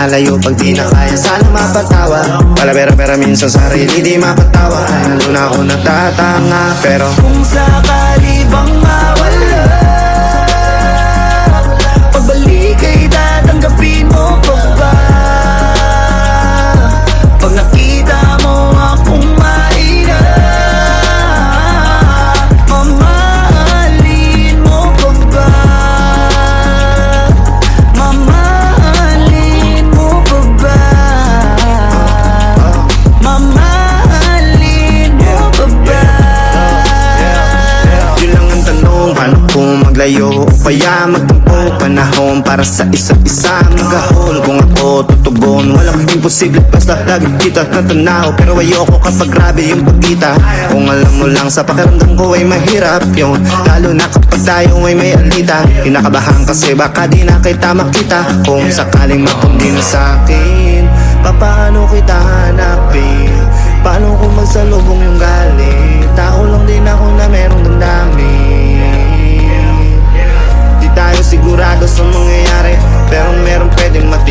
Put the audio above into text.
Malayo pag di na kaya, sana mapatawa. Pera minsan sarili di mapatawa. Lalo na ako natatanga. Pero kung sakali bang mawala, pagbalik ay tatanggapin mo pa ba? Pag nakita mo akong mahina, mamahalin mo pa ba? Mamahalin mo pa ba? Mamahalin mo pa ba? yun lang ang tanong, paano kung maglayo o kaya magtampo? Panahon para sa isa't isa, magahol. Kung ako tutugon, walang imposible basta lagi kita natanaw. Pero ayoko kapag grabe yung pagkita. Kung alam mo lang sa pakiramdam ko ay mahirap yun, lalo na kapag tayo ay may alita. Kinakabahan kasi baka di na kita makita. Kung sakaling mapundi na sa'kin, paano kita hanapin? Paano kung magsalubong yung galit? Tao lang din ako na merong damdamin. Di tayo sigurado sa mangyayari, pero meron pwedeng mati